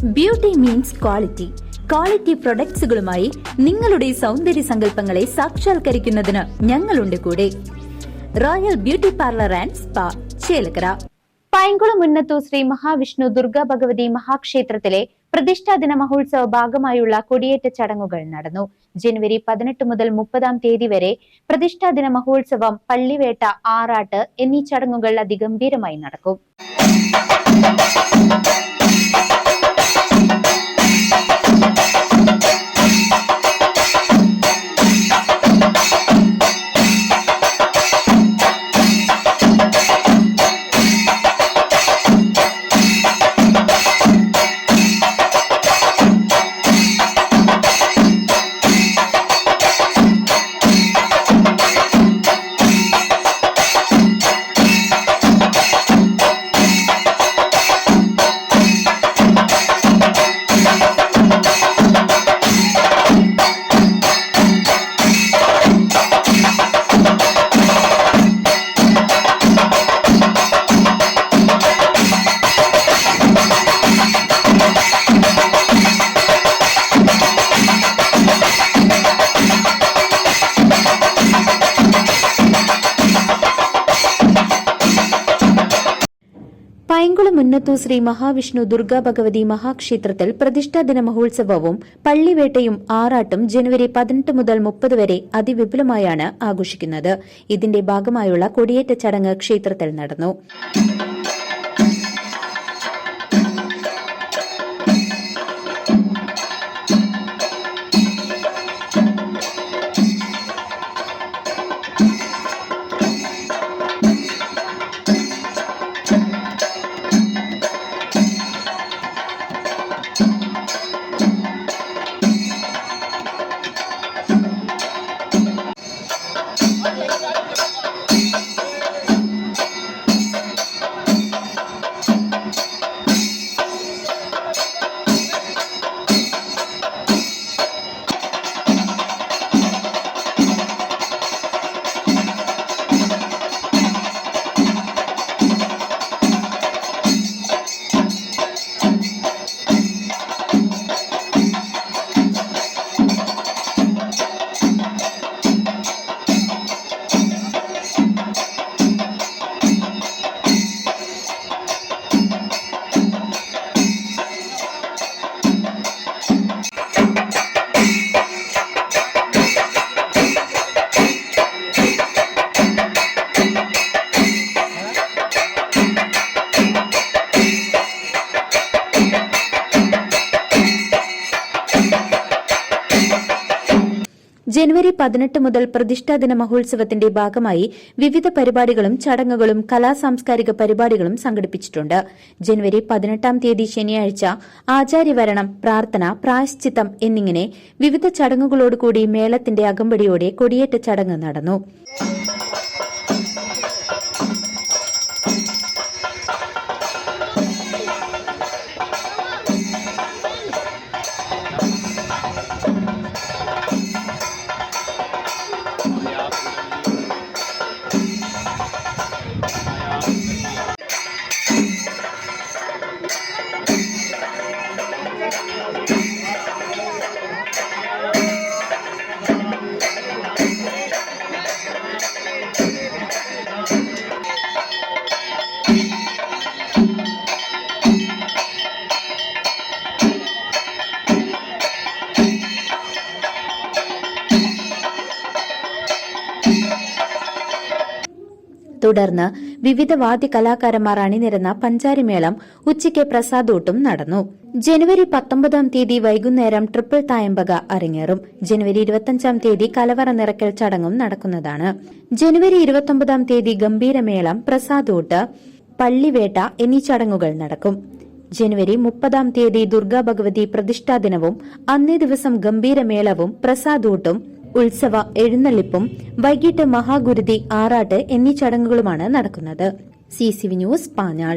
Beauty means quality. Quality പ്രൊഡക്ട്സുകളുമായി നിങ്ങളുടെ സൗന്ദര്യ സങ്കല്പങ്ങളെ സാക്ഷാത്കരിക്കുന്നതിന് ഞങ്ങളുണ്ട് കൂടെ. Royal Beauty Parlour and Spa, Chelakkara. Painkulam മുന്നത്തു ശ്രീ മഹാവിഷ്ണു ദുർഗാ ഭഗവതി മഹാക്ഷേത്രത്തിലെ പ്രതിഷ്ഠാദിന മഹോത്സവ ഭാഗമായുള്ള കൊടിയേറ്റ ചടങ്ങുകൾ നടന്നു. ജനുവരി 18 മുതൽ 30 വരെ പ്രതിഷ്ഠാദിന മഹോത്സവം, പള്ളിവേട്ട, ആറാട്ട് എന്നീ ചടങ്ങുകൾ അതിഗംഭീരമായി നടക്കും. പൈങ്കുളം മുന്നത്തു ശ്രീ മഹാവിഷ്ണു ദുർഗാ ഭഗവതി മഹാക്ഷേത്രത്തിൽ പ്രതിഷ്ഠാദിന മഹോത്സവവും പള്ളിവേട്ടയും ആറാട്ടും ജനുവരി 18 മുതൽ 30 വരെ അതിവിപുലമായാണ് ആഘോഷിക്കുന്നത്. ഇതിന്റെ ഭാഗമായുള്ള കൊടിയേറ്റ ചടങ്ങ് ക്ഷേത്രത്തിൽ നടന്നു. ജനുവരി 18 മുതൽ പ്രതിഷ്ഠാദിന മഹോത്സവത്തിന്റെ ഭാഗമായി വിവിധ പരിപാടികളും ചടങ്ങുകളും കലാസാംസ്കാരിക പരിപാടികളും സംഘടിപ്പിച്ചിട്ടുണ്ട്. ജനുവരി 18 ശനിയാഴ്ച ആചാര്യവരണം, പ്രാർത്ഥന, പ്രായശ്ചിത്തം എന്നിങ്ങനെ വിവിധ ചടങ്ങുകളോടുകൂടി മേളത്തിന്റെ അകമ്പടിയോടെ കൊടിയേറ്റ ചടങ്ങ് നടന്നു. തുടർന്ന് വിവിധ വാദ്യ കലാകാരന്മാർ അണിനിരന്ന പഞ്ചാരിമേളം, ഉച്ചയ്ക്ക് പ്രസാദൂട്ടും നടന്നു. ജനുവരി 19 വൈകുന്നേരം ട്രിപ്പിൾ തായമ്പക അരങ്ങേറും. ജനുവരി 25 കലവറ നിറയ്ക്കൽ ചടങ്ങും നടക്കുന്നതാണ്. ജനുവരി 29 ഗംഭീരമേളം, പ്രസാദൂട്ട്, പള്ളിവേട്ട എന്നീ ചടങ്ങുകൾ നടക്കും. ജനുവരി 30 ദുർഗാ ഭഗവതി പ്രതിഷ്ഠാദിനവും അന്നേ ദിവസം ഗംഭീരമേളവും പ്രസാദൂട്ടും ഉത്സവ എഴുന്നള്ളിപ്പും വൈകിട്ട് മഹാഗുരുതി, ആറാട്ട് എന്നീ ചടങ്ങുകളുമാണ് നടക്കുന്നത്. CCV news, Panjal.